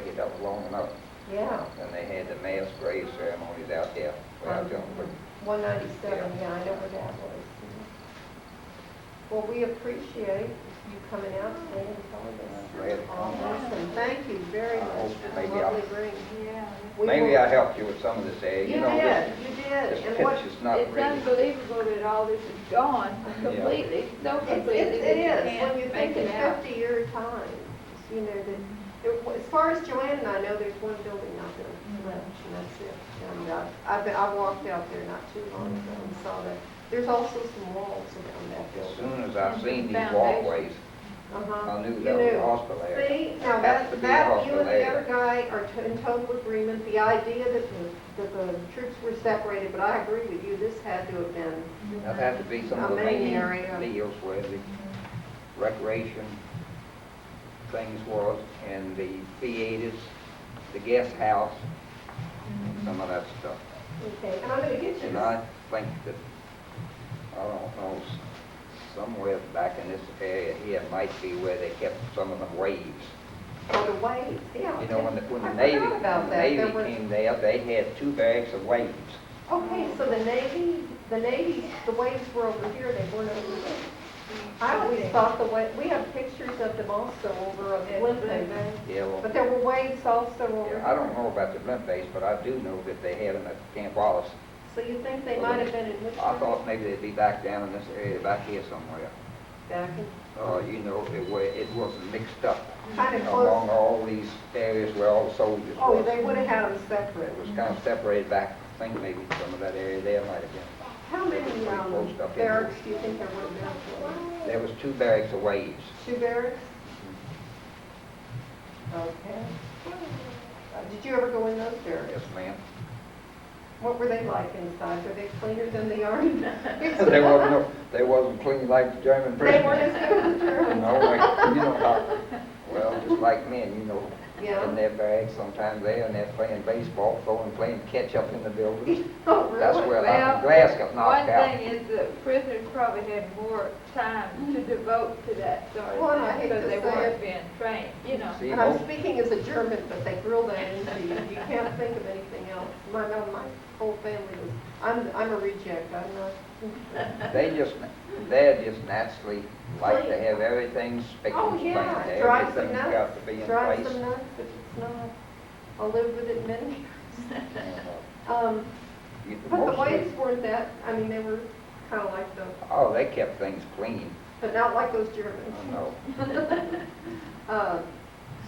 It up long enough. Yeah. And they had the mass grave ceremonies out there. Well, John, 197, Yeah. yeah, I know where that was. Well, we appreciate you coming out today and telling us I'm glad to all come. this, and thank you very I much hope for the maybe lovely I'll- ring. Yeah. Maybe I helped you with some of this area. You know, did, this, you did. this And what, pitch is not It's really. unbelievable that all this is gone completely, so completely that it you is, can't when you make think in it out. 50-year times, you know, that, as far as Joanne and I know, there's one building out there left, and that's it. And I walked out there not too long ago and saw that. There's also some walls around that As building. soon as I seen these Foundation. walkways, Uh-huh. I knew You that was knew. a hospital area. See, now Has to be a that you hospital and the area. other guy are in total agreement. The idea that the troops were separated, but I agree with you, this had to have been, That had to be some of A the main main area. deals where the recreation things was, and the theaters, the guest house, some of that stuff. okay, and I'm gonna get you And I think that, I don't know, somewhere back in this area here might be where they kept some of the waves. for the waves, yeah. You know, when the I Navy, forgot about when the that. Navy There was- came there, they had 2 barracks of waves. Okay, so the Navy, the waves were over here, they weren't over there. I always thought we have pictures of them also over on the blimp base. Yeah, well, But there were waves also over here. yeah, I don't know about the blimp base, but I do know that they had them at Camp Wallace. So you think they might have been in which I thought maybe they'd be back down in this area, back here somewhere. back in, You know, it wasn't mixed up kind of among close? all these areas where all the soldiers Oh, were. they would have had them separate. It was kind of separated back. I think maybe some of that area there might have been. How many Pretty close up in barracks do you think there would have been? There was 2 barracks of waves. 2 barracks? Okay. Did you ever go in those barracks? Yes, ma'am. What were they like inside? Were they cleaner than the army? They wasn't clean like the German They weren't prisoners. as good as the Germans? No, like, you know how, well, just like men, you know, Yeah. in their barracks, sometimes they're playing baseball, playing catch up in the building. Oh, really? That's where Well, the glass got knocked One out. thing is the prisoners probably had more time to devote to that sort of Well, and I thing hate because to they say weren't it. being trained, you know. See, And I'm most- speaking as a German, but they grill that into you. You can't think of anything else. My whole family was, I'm a reject. I'm not. They're just naturally like to have everything spick Oh, and yeah, span. it drives them Everything's nuts. got to be in Drives place. them nuts if it's not. I'll live with it many years. But the Mostly- waves weren't that, I mean, they were kind of like the, Oh, they kept things clean. but not like those Germans. No. Uh,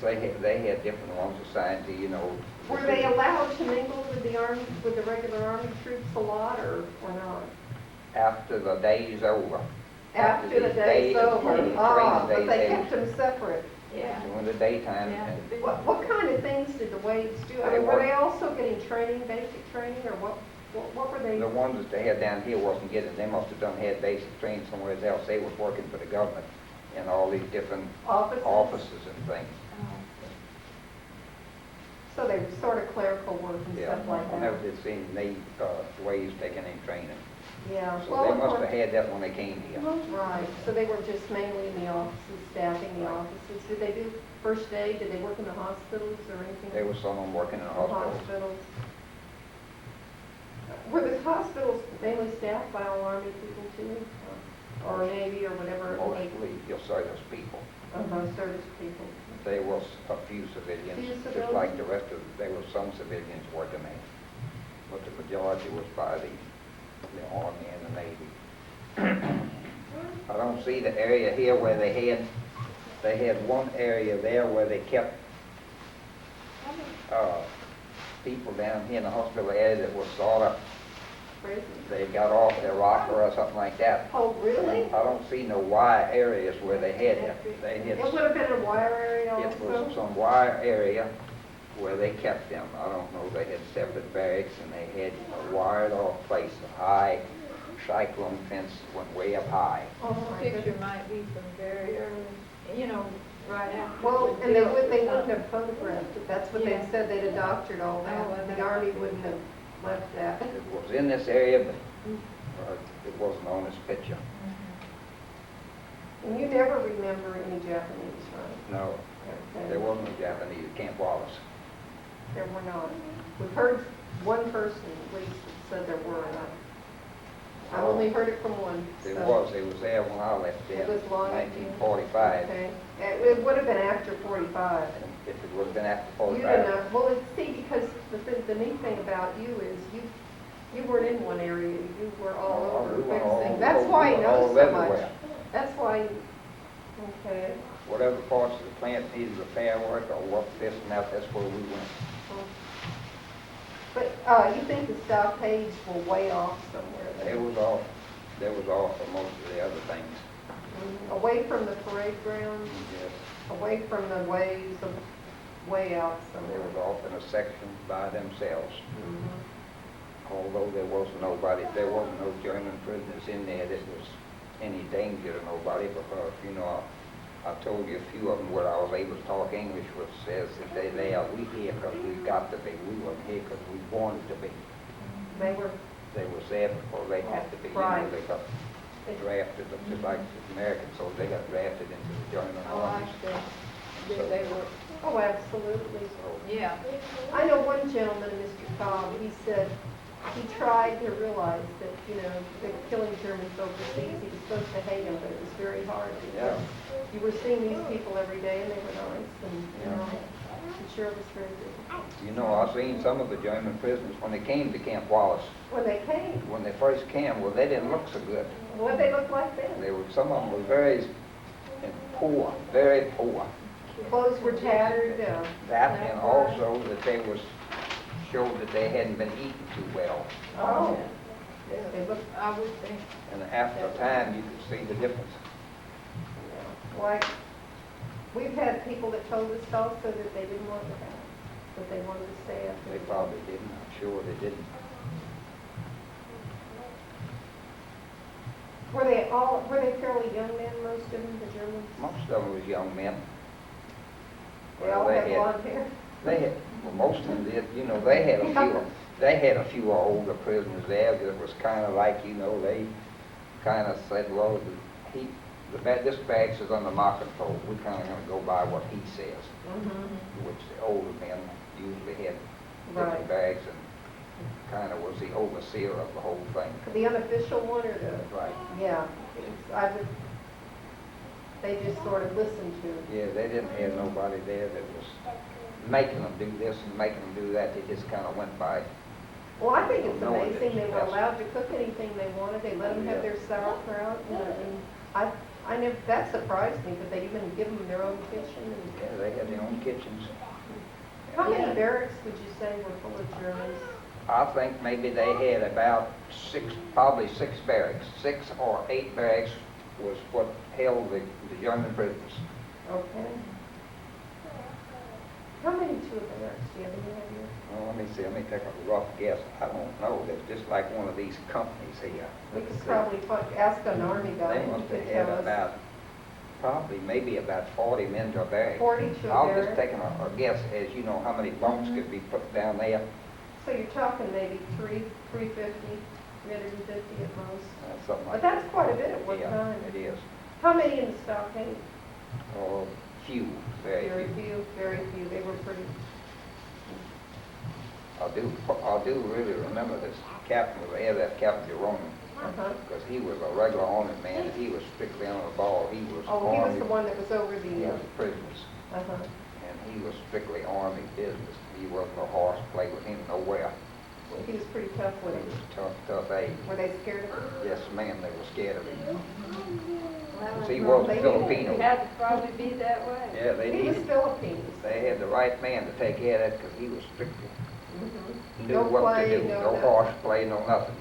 So they had different ones assigned to, you know. Were they allowed to mingle with the army, with the regular army troops a lot, or not? After the day's over. After the the day's day- over? during the Ah, training but they days, kept them separate. Yeah. During the daytime. Yeah. and What kind of things did the waves do? I They mean, were were- they also getting training, basic training, or what were they? The ones that they had down here wasn't getting, they must have had basic training somewhere else. They was working for the government in all these different Offices? offices and things. So they were sort of clerical work and Yeah, stuff like I that? never did see any waves taking any training. Yeah. So Well, they of must course- have had that when they came here. Right, so they were just mainly in the offices, staffing the offices. Did they do first aid? Did they work in the hospitals or anything? There was someone working in the hospital. Were the hospitals mainly staffed by all Army people too? Or Navy or whatever? Mostly your service people. Service people. There was a few civilians, Few just civilians? like the rest of, there were some civilians working there. But the majority was by the Army and the Navy. I don't see the area here where they had one area there where they kept people down here in the hospital area that was sort of, Prison? they got off their rocker or something like that. Oh, really? I don't see no wire areas where they had it. They had, It would have been a wire area it was also? some wire area where they kept them. I don't know, they had separate barracks and they had a wired off place, a high cyclone fence went way up high. Oh, my Picture goodness. might be from very early, you know, right after. Well, the and they deal. wouldn't have photographed it. That's what they Yeah. said, they'd have doctored all Oh, well, that. The that- Army wouldn't have left that. It was in this area, but it wasn't on this picture. And you never remember any Japanese, right? No, Okay. There wasn't no Japanese at Camp Wallace. There were not. We've heard one person at least said there were, and I only heard it from one. There so. was there when I left there It was in long. 1945. Okay. It would have been after 45. If it would have been after You 45. didn't know, well, see, because the neat thing about you is you weren't in one area, you were all Oh, over we went all fixing. over, That's why we you went know all so much. everywhere. That's why, okay. Whatever parts of the plant needed repair work or what this and that, that's where we went. But you think the stockades were way off somewhere there? It was off for most of the other things. Away from the parade grounds, Yes. away from the ways, way out They somewhere. was off in a section by themselves. Mhm. Although there wasn't no German prisoners in there that was any danger to nobody, because, you know, I told you a few of them where I was able to talk English, which says that they are, we here because we've got to be. We weren't here because we wanted to be. They were, They was there before they had to be. You know, Right. they got drafted, just like the Americans, so they got drafted into the German Oh, I armies. see. They were, oh, absolutely. So, yeah. I know one gentleman, Mr. Cobb, he said he tried to realize that, you know, they were killing Germans overseas. He was supposed to hate them, but it was very hard. Yeah. Because you were seeing these people every day and they were nice and, you Yeah. know, it sure was very good. you know, I seen some of the German prisoners when they came to Camp Wallace. When they came, When they first came, well, they didn't look so good. what they looked like then? Some of them were very poor, very poor. Clothes were tattered, That and also that they was showed that they hadn't been eating too well. oh, they looked, I would think. And after a time, you could see the difference. like, we've had people that told us also that they didn't want to have, that they wanted to stay after. They probably didn't. I'm sure they didn't. Were they fairly young men, most of them, the Germans? Most of them was young men. They all had blonde hair? Well, most of them did. You know, they had a few older prisoners there that was kind of like, you know, they kind of said, well, this barracks is under my control. We're kind of going to go by what he says, which the older men usually had Right. different barracks and kind of was the overseer of the whole thing. The unofficial one or the? Right. Yeah, they just sort of listened to. Yeah, they didn't have nobody there that was making them do this and making them do that. They just kind of went by. Well, I think it's No, it amazing, they were is. allowed to cook anything they wanted, they let them have their sauerkraut, and I never, that surprised me, that they even give them their own kitchen. And Yeah, they had their own kitchens. how many barracks would you say were full of Germans? I think maybe they had about probably six barracks. 6 or 8 barracks was what held the German prisoners. Okay. How many to a barracks, do you have any idea? Well, let me see, let me take a rough guess. I don't know. It's just like one of these companies here. We Let's could see. probably ask an army guy, They and he must have could had tell us. about, probably maybe about 40 men to a barrack. 40 to a I'll just barrack? take a guess, as you know, how many bunks could be put down there. So you're talking maybe 350, 350 at most. Something But like that. that's quite a bit at one Yeah, time. it is. How many in the stockade? Oh, few, very few. Very few. They were pretty. I do really remember this captain was there, that Captain Duroux, Uh-huh. because he was a regular army man, and he was strictly on the ball. He was Oh, he was army, the one that was over he the, was prisoners, uh-huh. and he was strictly army business. He wasn't a horse play with him nowhere. Well, he was pretty tough He with it. was tough aid. Were they scared of him? Yes, ma'am, they were scared of him. Well, He was a they- Filipino. It had to probably be that way. Yeah, they He was needed, Philippines. they had the right man to take care of that, because he was strictly, knew No what play, to do. no No nothing. horse play, no nothing.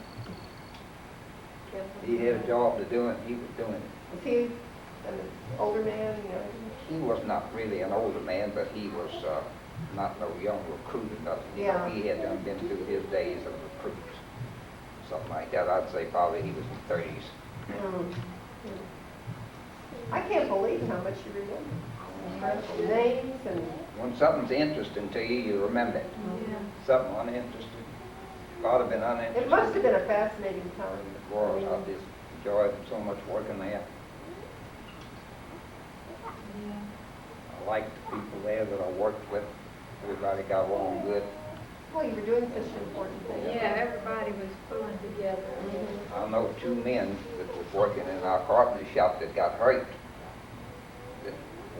He had a job to do, and he was doing it. Was he an older man, you know? He was not really an older man, but he was not no young recruit or nothing. You know, Yeah. he had done been through his days of recruits, something like that. I'd say probably he was in his 30s. Mm. I can't believe how much you remember. Incredible. Names and, When something's interesting to you, you remember it. Yeah. Something uninteresting, ought to have been uninteresting. it must have been a fascinating time. It was. I just enjoyed so much working there. Yeah. I liked the people there that I worked with. Everybody got along good. Well, you were doing such an important thing. Yeah, everybody was pulling together. Mhm. I know two men that was working in our carpenter shop that got hurt, that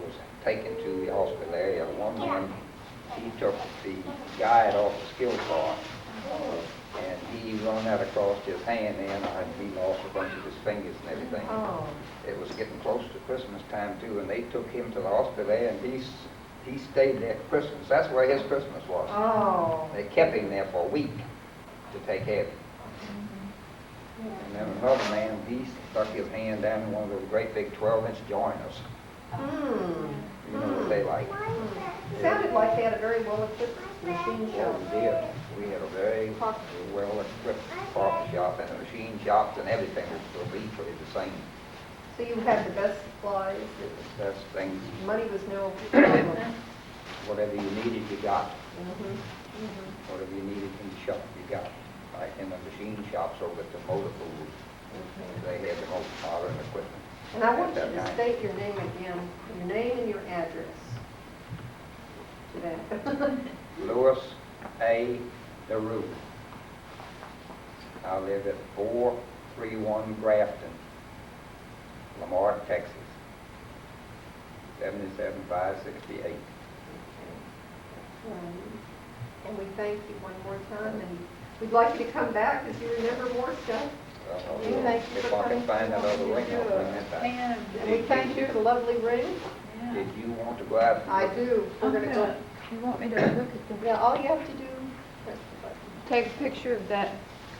was taken to the hospital area. One man, he took the guide off the skill car, and he run that across his hand and he lost a bunch of his fingers and everything. Oh, It was getting close to Christmas time too, and they took him to the hospital there, and he stayed there for Christmas. That's where his Christmas was. oh. They kept him there for a week to take care of him. And then another man, he stuck his hand down in one of those great big 12-inch joiners. Hmm. You know what they like. Sounded like they had a very well-equipped machine Yeah, shop. we did. We had a very well-equipped carpet shop and a machine shop, and everything was virtually the same. So you had the best supplies, That's things, money was no problem. whatever you needed, you got. Mhm, mhm. Whatever you needed in the shop, you got. Like in the machine shops over at the motor pools, they had the most modern equipment. And I want you at that to time. state your name again, your name and your address to that. Louis A. Duroux. I live at 431 Grafton, Lamar, Texas, 77568. And we thank you one more time, and we'd like you to come back because you remember more stuff. We thank you If for I coming. can find that other ring, I'll bring that back. And we thank you for the lovely ring. Did you want to go out? and I look? do. We're gonna go, You want me to look at the, yeah, all you have to do, press the button. take a picture of that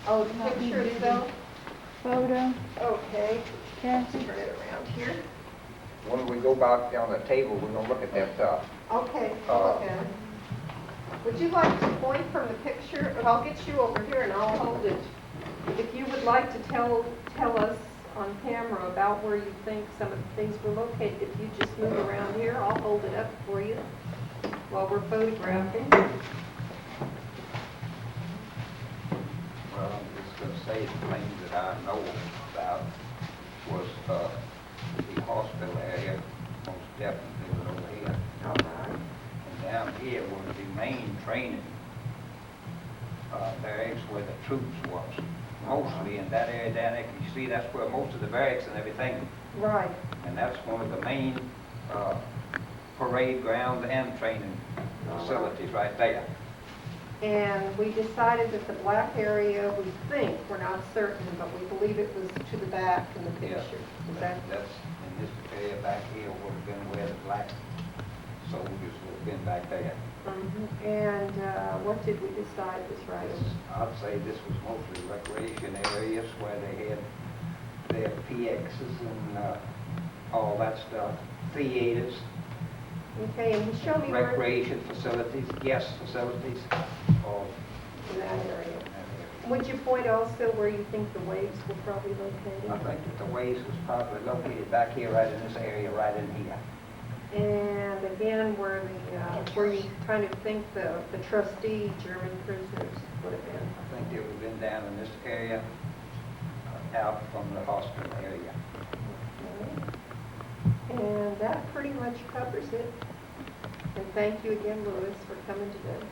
Oh, the picture itself? photo, Okay, Cassie? turn it around here. When we go back down the table, we're gonna look at that, Okay, look at it. Would you like to point from the picture? I'll get you over here and I'll hold it. If you would like to tell us on camera about where you think some of the things were located, if you just move around here, I'll hold it up for you while we're photographing. Well, I'm just gonna say the things that I know about was, the hospital area, most definitely was over here. All right. And down here was the main training, barracks where the troops was. Mostly in that area down there, you see, that's where most of the barracks and everything, Right. and that's one of the main, parade grounds and training facilities right there. And we decided that the black area, we think, we're not certain, but we believe it was to the back in the Yeah. picture. Is that? That's, in this area back here would have been where the black soldiers would have been back there. Mhm. And what did we decide was right? I'd say this was mostly recreation areas where they had their PXs and all that stuff, theaters, Okay, and show me where recreation facilities, guest facilities, all in that area. in that area. Would you point also where you think the waves were probably I located? think that the waves was probably located back here, right in this area, right in here. And again, where you kind of think the trustee German prisoners would have been. I think they would have been down in this area, out from the hospital area. Okay. And that pretty much covers it. And thank you again, Louis, for coming today.